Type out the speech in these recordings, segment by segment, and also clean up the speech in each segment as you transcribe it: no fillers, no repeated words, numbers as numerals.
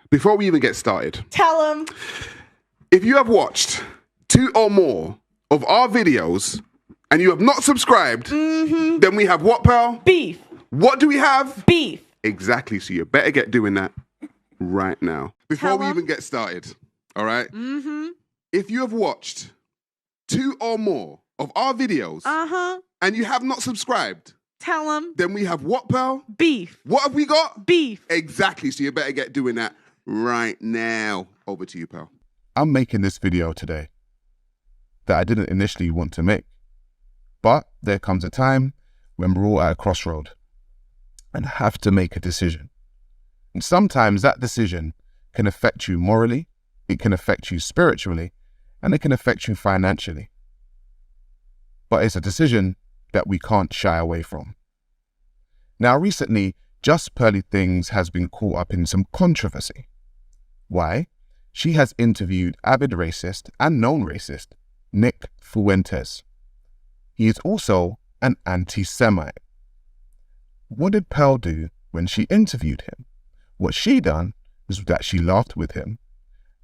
Before we even get started, Tell them. if you have watched 2 or more of our videos and you have not subscribed, then we have what, pal? Beef. What do we have? Beef. Exactly. So you better get doing that right now. Before Tell we 'em. even get started, all right? If you have watched 2 or more of our videos and you have not subscribed, Tell them. then we have what, pal? Beef. What have we got? Beef. Exactly. So you better get doing that right now. Over to you, pal. I'm making this video today that I didn't initially want to make. But there comes a time when we're all at a crossroad and have to make a decision. And sometimes that decision can affect you morally, it can affect you spiritually, and it can affect you financially. But it's a decision that we can't shy away from. Now, recently, Just Pearly Things has been caught up in some controversy. Why? She has interviewed avid racist and known racist Nick Fuentes. He is also an anti-Semite. What did Pearl do when she interviewed him? What she done is that she laughed with him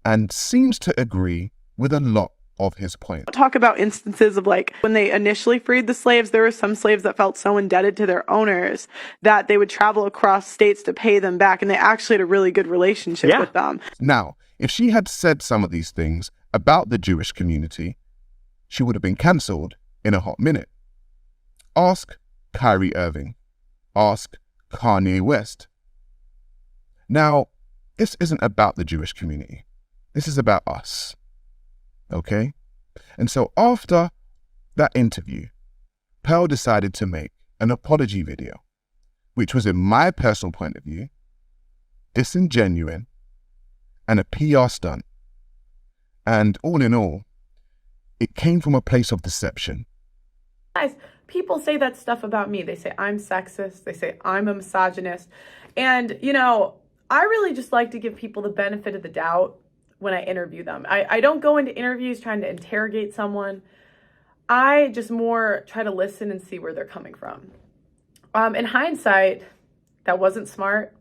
and seems to agree with a lot of his points. Talk about instances of like when they initially freed the slaves, there were some slaves that felt so indebted to their owners that they would travel across states to pay them back, and they actually had a really good relationship with them. Now, if she had said some of these things about the Jewish community, she would have been cancelled in a hot minute. Ask Kyrie Irving. Ask Kanye West. Now, this isn't about the Jewish community. This is about us. Okay? And so after that interview, Pearl decided to make an apology video, which was, in my personal point of view, disingenuous and a PR stunt. And all in all, it came from a place of deception. Guys, people say that stuff about me. They say I'm sexist. They say I'm a misogynist. And, you know, I really just like to give people the benefit of the doubt when I interview them. I don't go into interviews trying to interrogate someone. I just more try to listen and see where they're coming from. In hindsight, that wasn't smart.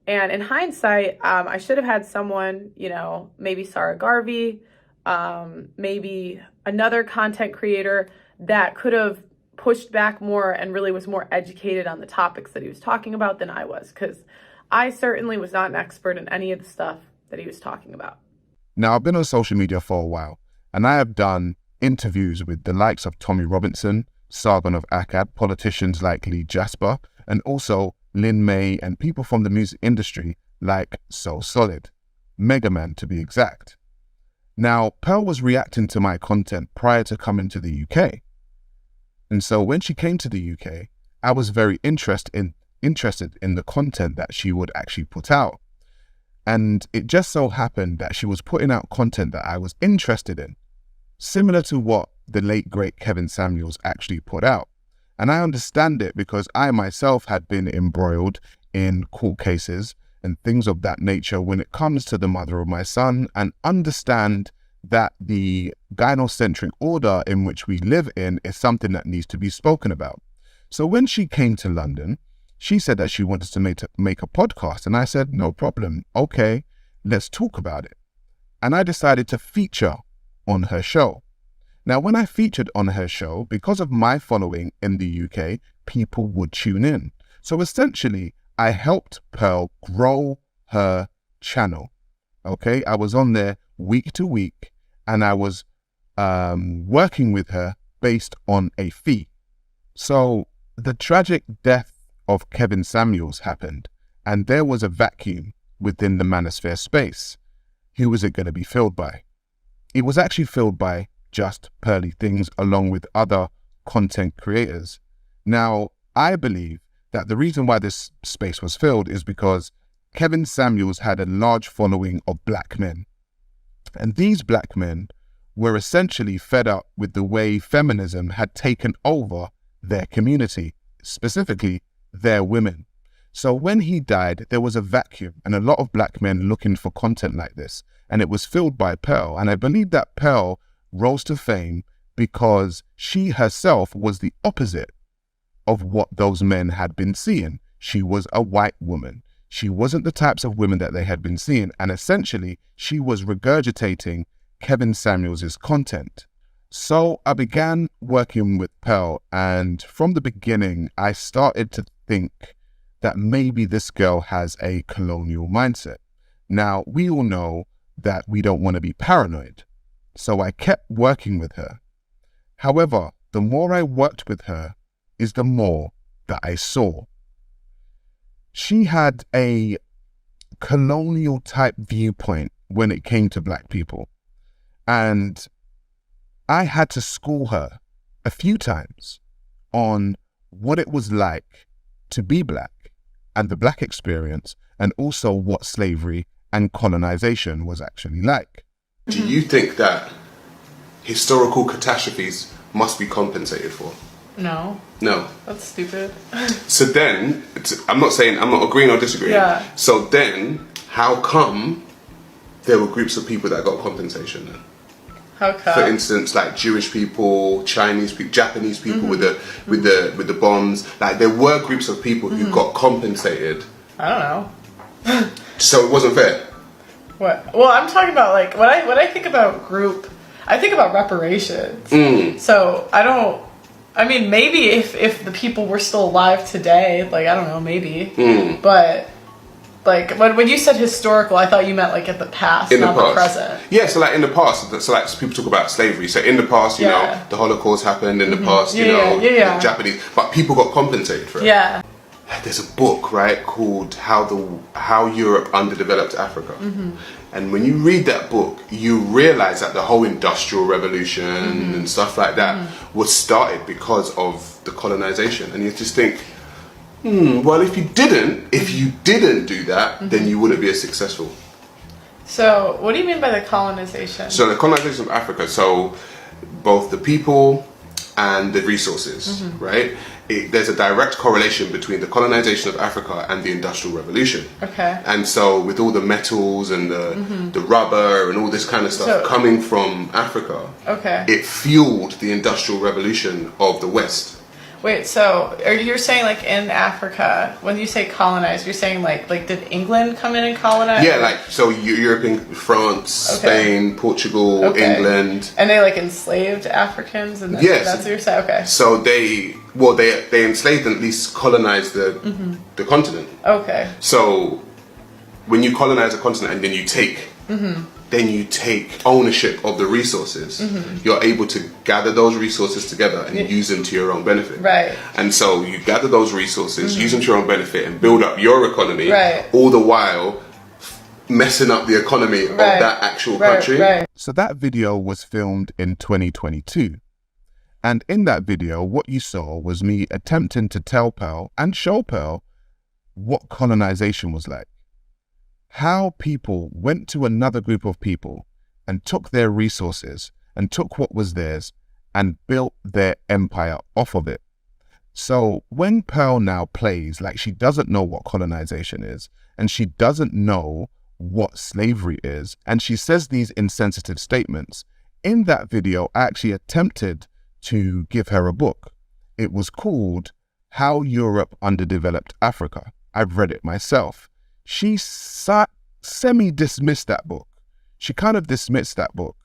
And in hindsight, I should have had someone, you know, maybe Sarah Garvey, maybe another content creator that could have pushed back more and really was more educated on the topics that he was talking about than I was, because I certainly was not an expert in any of the stuff that he was talking about. Now, I've been on social media for a while, and I have done interviews with the likes of Tommy Robinson, Sargon of Akkad, politicians like Lee Jasper, and also Lin May and people from the music industry like So Solid, Mega Man to be exact. Now, Pearl was reacting to my content prior to coming to the UK. And so when she came to the UK, I was very interested in the content that she would actually put out. And it just so happened that she was putting out content that I was interested in, similar to what the late, great Kevin Samuels actually put out. And I understand it because I myself had been embroiled in court cases and things of that nature when it comes to the mother of my son, and understand that the gynocentric order in which we live in is something that needs to be spoken about. So when she came to London, she said that she wanted to make a podcast, and I said, no problem. Okay, let's talk about it. And I decided to feature on her show. Now, when I featured on her show, because of my following in the UK, people would tune in. So essentially, I helped Pearl grow her channel. Okay, I was on there week to week, and I was working with her based on a fee. So the tragic death of Kevin Samuels happened, and there was a vacuum within the manosphere space. Who was it going to be filled by? It was actually filled by Just Pearly Things, along with other content creators. Now, I believe that the reason why this space was filled is because Kevin Samuels had a large following of black men. And these black men were essentially fed up with the way feminism had taken over their community, specifically their women. So when he died, there was a vacuum and a lot of black men looking for content like this, and it was filled by Pearl. And I believe that Pearl rose to fame because she herself was the opposite of what those men had been seeing. She was a white woman. She wasn't the types of women that they had been seeing, and essentially she was regurgitating Kevin Samuels' content. So I began working with Pearl, and from the beginning, I started to think that maybe this girl has a colonial mindset. Now, we all know that we don't want to be paranoid, so I kept working with her. However, the more I worked with her is the more that I saw. She had a colonial type viewpoint when it came to Black people. And I had to school her a few times on what it was like to be Black and the Black experience, and also what slavery and colonization was actually like. Do you think that historical catastrophes must be compensated for? No. No. That's stupid. So then, I'm not agreeing or disagreeing. Yeah. So then, how come there were groups of people that got compensation then? How come? For instance, like Jewish people, Chinese people, Japanese people with the bombs. Like there were groups of people who got compensated. I don't know. So it wasn't fair. What? Well, I'm talking about like when I think about group, I think about reparations. So I mean, maybe if the people were still alive today, like, I don't know, maybe. But, like, when you said historical, I thought you meant, like, at the past, not the present. Yeah, so, like, in the past, so, like, people talk about slavery. So, in the past, you know, the Holocaust happened. In the past, you know, the Japanese, but people got compensated for it. Yeah. There's a book, right, called How Europe Underdeveloped Africa. And when you read that book, you realize that the whole Industrial Revolution and stuff like that was started because of the colonization. And you just think, well, if you didn't do that, then you wouldn't be as successful. So, what do you mean by the colonization? So the colonization of Africa, so both the people and the resources, right? There's a direct correlation between the colonization of Africa and the Industrial Revolution. Okay. And so with all the metals and the rubber and all this kind of stuff coming from Africa, it fueled the Industrial Revolution of the West. Wait, so you're saying like in Africa, when you say colonize, you're saying like did England come in and colonize? Yeah, like so European, France, Spain, Portugal, England. And they like enslaved Africans, and that's what you're saying. Okay. So they enslaved and at least colonized the continent. Okay. So when you colonize a continent and then you take ownership of the resources, you're able to gather those resources together and use them to your own benefit. Right. And so you gather those resources, use them to your own benefit and build up your economy, all the while messing up the economy of that actual country. Right. So that video was filmed in 2022. And in that video, what you saw was me attempting to tell Pearl and show Pearl what colonization was like. How people went to another group of people and took their resources and took what was theirs and built their empire off of it. So when Pearl now plays like she doesn't know what colonization is and she doesn't know what slavery is, and she says these insensitive statements, in that video I actually attempted to give her a book. It was called How Europe Underdeveloped Africa. I've read it myself. She semi-dismissed that book. She kind of dismissed that book.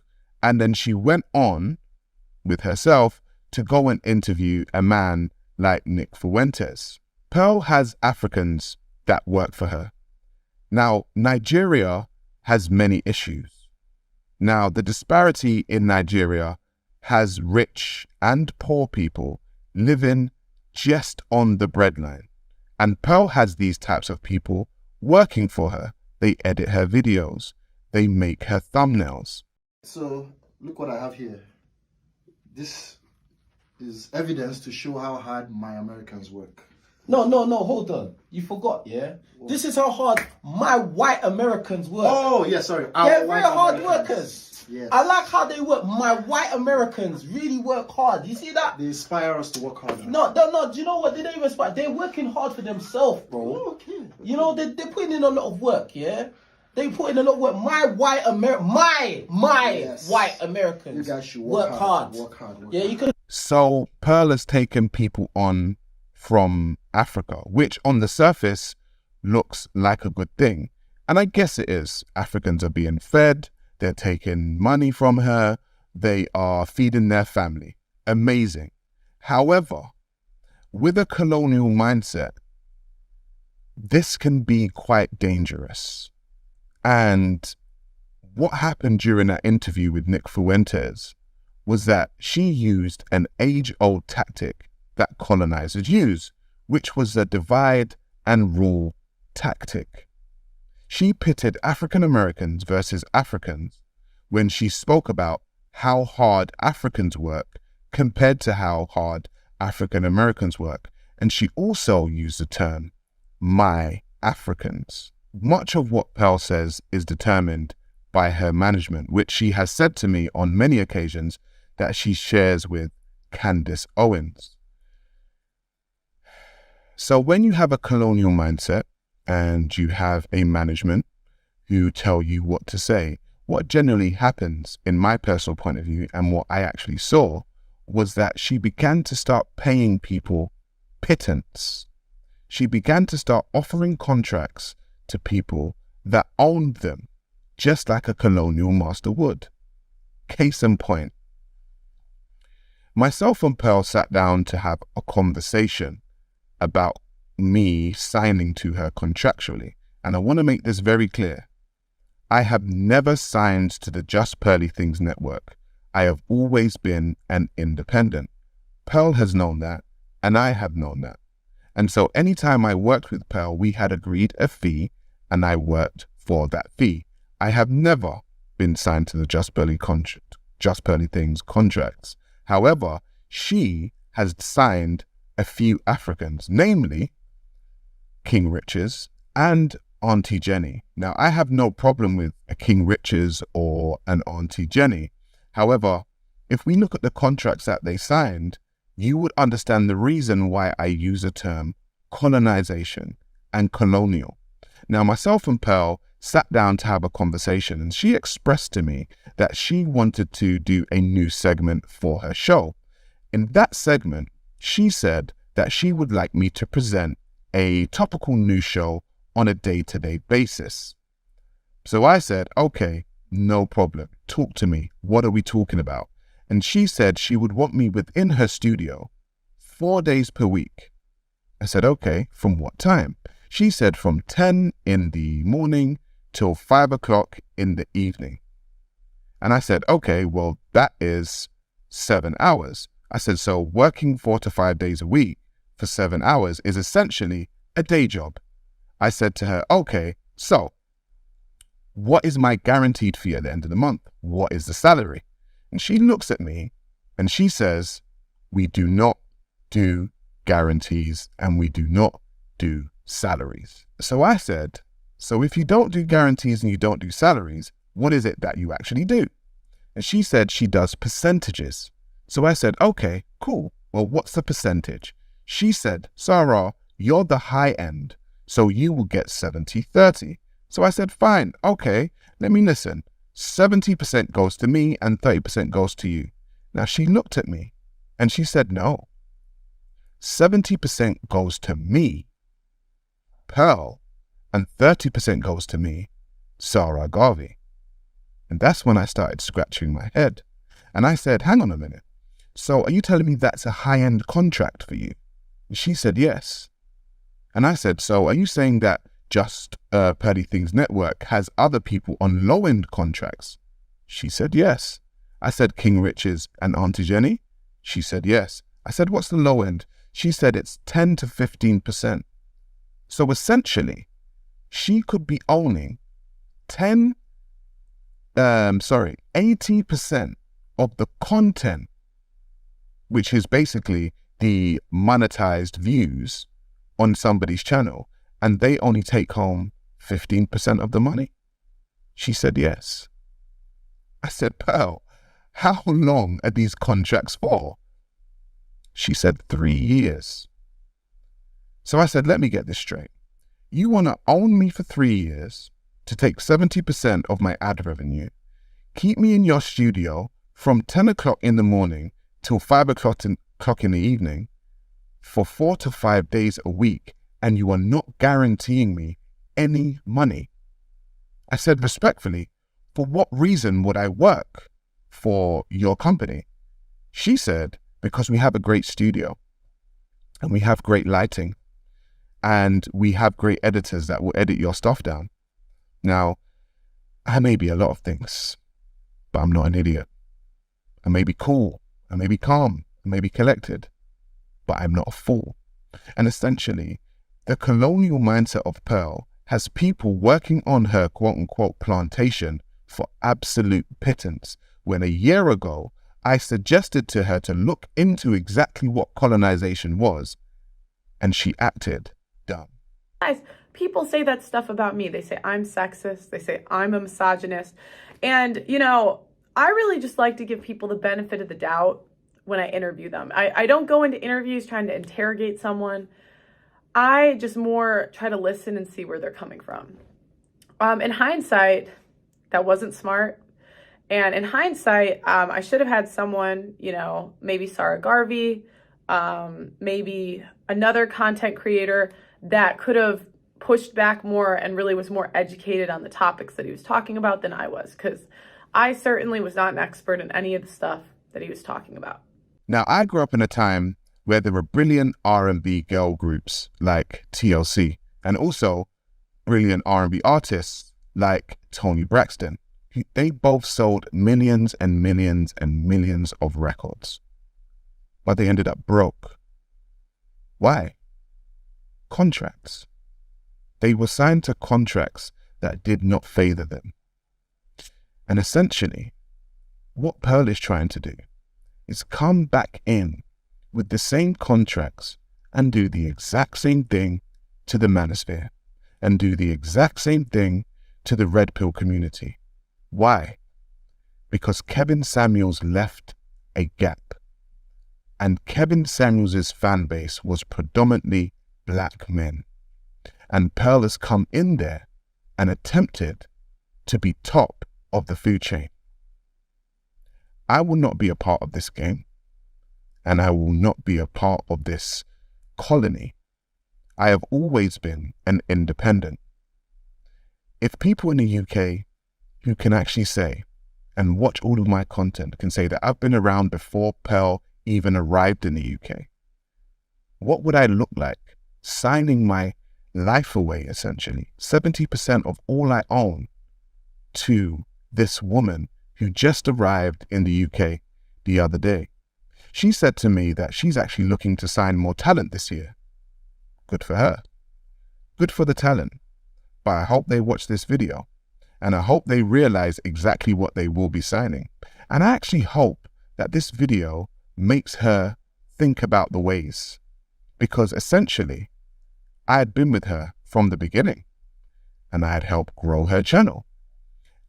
And then she went on with herself to go and interview a man like Nick Fuentes. Pearl has Africans that work for her. Now, Nigeria has many issues. Now, the disparity in Nigeria has rich and poor people living just on the breadline. And Pearl has these types of people working for her. They edit her videos. They make her thumbnails. So, look what I have here. This is evidence to show how hard my Americans work. No, hold on. You forgot, yeah? What? This is how hard my white Americans work. Oh, yeah, sorry. They're very hard workers. Yes. I like how they work. My white Americans really work hard. You see that? They inspire us to work harder. No. Do you know what? They don't even inspire. They're working hard for themselves, bro. Oh, okay. You know, they're putting in a lot of work, yeah? They put in a lot of work. My white Americans you guys should work hard. Work hard. Yeah, you could. So Pearl has taken people on from Africa, which on the surface looks like a good thing. And I guess it is. Africans are being fed, they're taking money from her, they are feeding their family. Amazing. However, with a colonial mindset, this can be quite dangerous. And what happened during that interview with Nick Fuentes was that she used an age-old tactic that colonizers use, which was the divide and rule tactic. She pitted African Americans versus Africans when she spoke about how hard Africans work compared to how hard African Americans work. And she also used the term, my Africans. Much of what Pearl says is determined by her management, which she has said to me on many occasions that she shares with Candace Owens. So when you have a colonial mindset and you have a management who tell you what to say, what generally happens in my personal point of view and what I actually saw was that she began to start paying people pittance. She began to start offering contracts to people that owned them, just like a colonial master would. Case in point, myself and Pearl sat down to have a conversation about me signing to her contractually. And I want to make this very clear. I have never signed to the Just Pearly Things network. I have always been an independent. Pearl has known that, and I have known that. And so anytime I worked with Pearl, we had agreed a fee, and I worked for that fee. I have never been signed to the Just Pearly Things contracts. However, she has signed a few Africans, namely King Riches and Auntie Jenny. Now, I have no problem with a King Riches or an Auntie Jenny. However, if we look at the contracts that they signed, you would understand the reason why I use the term colonization and colonial. Now, myself and Pearl sat down to have a conversation, and she expressed to me that she wanted to do a new segment for her show. In that segment, she said that she would like me to present a topical news show on a day-to-day basis. So I said, okay, no problem. Talk to me. What are we talking about? And she said she would want me within her studio 4 days per week. I said, okay, from what time? She said from 10 in the morning till 5 o'clock in the evening. And I said, okay, well, that is 7 hours. I said, so working 4 to 5 days a week for 7 hours is essentially a day job. I said to her, okay, so what is my guaranteed fee at the end of the month? What is the salary? And she looks at me and she says, we do not do guarantees and we do not do salaries. So I said, so if you don't do guarantees and you don't do salaries, what is it that you actually do? And she said she does percentages. So I said, okay, cool. Well, what's the percentage? She said, Sarah, you're the high end, so you will get 70-30. So I said, fine, okay, let me listen. 70% goes to me and 30% goes to you. Now she looked at me and she said, no, 70% goes to me, Pearl, and 30% goes to me, Sarah Garvey. And that's when I started scratching my head. And I said, hang on a minute. So are you telling me that's a high-end contract for you? And she said, yes. And I said, so are you saying that Just Pearly Things Network has other people on low-end contracts? She said, yes. I said, King Riches and Auntie Jenny? She said, yes. I said, what's the low end? She said, it's 10 to 15%. So essentially, she could be owning 80% of the content, which is basically the monetized views on somebody's channel, and they only take home 15% of the money? She said, yes. I said, Pearl, how long are these contracts for? She said, 3 years. So I said, let me get this straight. You want to own me for 3 years to take 70% of my ad revenue, keep me in your studio from 10 o'clock in the morning till 5 o'clock in the evening for 4 to 5 days a week, and you are not guaranteeing me any money. I said respectfully, for what reason would I work for your company? She said, because we have a great studio and we have great lighting and we have great editors that will edit your stuff down. Now, I may be a lot of things, but I'm not an idiot. I may be cool, I may be calm, I may be collected, but I'm not a fool. And essentially, the colonial mindset of Pearl has people working on her quote-unquote plantation for absolute pittance, when a year ago, I suggested to her to look into exactly what colonization was, and she acted dumb. Guys, people say that stuff about me. They say I'm sexist. They say I'm a misogynist. And, you know, I really just like to give people the benefit of the doubt when I interview them. I don't go into interviews trying to interrogate someone. I just more try to listen and see where they're coming from. In hindsight, that wasn't smart. And in hindsight, I should have had someone, you know, maybe Sarah Garvey, maybe another content creator that could have pushed back more and really was more educated on the topics that he was talking about than I was, because I certainly was not an expert in any of the stuff that he was talking about. Now, I grew up in a time where there were brilliant R&B girl groups like TLC, and also brilliant R&B artists like Toni Braxton. They both sold millions and millions and millions of records, but they ended up broke. Why? Contracts. They were signed to contracts that did not favor them. And essentially, what Pearl is trying to do is come back in with the same contracts and do the exact same thing to the manosphere and do the exact same thing to the red pill community. Why? Because Kevin Samuels left a gap, and Kevin Samuels' fan base was predominantly black men, and Pearl has come in there and attempted to be top of the food chain. I will not be a part of this game, and I will not be a part of this colony. I have always been an independent. If people in the UK who can actually say and watch all of my content can say that I've been around before Pearl even arrived in the UK, what would I look like signing my life away, essentially, 70% of all I own, to this woman who just arrived in the UK the other day? She said to me that she's actually looking to sign more talent this year. Good for her. Good for the talent. But I hope they watch this video, and I hope they realize exactly what they will be signing. And I actually hope that this video makes her think about the ways, because essentially, I had been with her from the beginning, and I had helped grow her channel.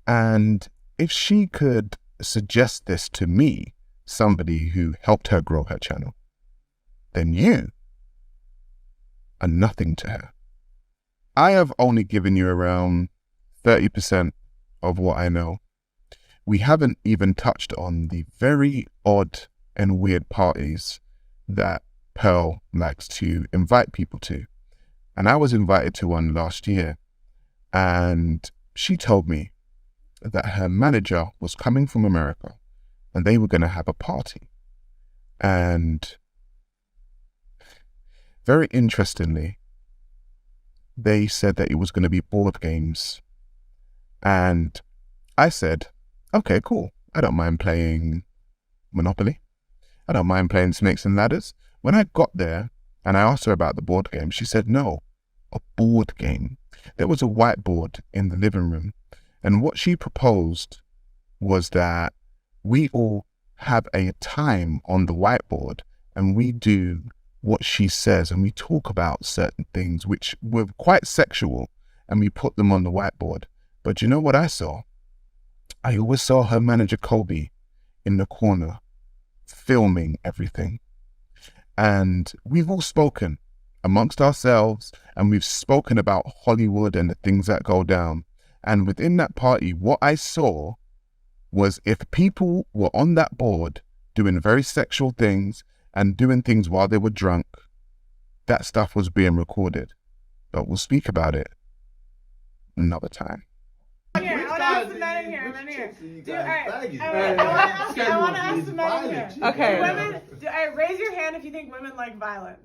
And if she could suggest this to me, somebody who helped her grow her channel, then you are nothing to her. I have only given you around 30% of what I know. We haven't even touched on the very odd and weird parties that Pearl likes to invite people to. And I was invited to one last year, and she told me that her manager was coming from America and they were going to have a party. And very interestingly, they said that it was going to be board games. And I said, okay, cool. I don't mind playing Monopoly. I don't mind playing Snakes and Ladders. When I got there and I asked her about the board game, she said, no, a board game. There was a whiteboard in the living room. And what she proposed was that we all have a time on the whiteboard and we do what she says, and we talk about certain things which were quite sexual, and we put them on the whiteboard. But you know what I saw? I always saw her manager Kobe in the corner filming everything. And we've all spoken amongst ourselves, and we've spoken about Hollywood and the things that go down. And within that party, what I saw was if people were on that board doing very sexual things and doing things while they were drunk, that stuff was being recorded. but we'll speak about it another time. Here, I want to ask the men in here. Men in here. I want to ask the men in here. Okay. Raise your hand if you think women like violence.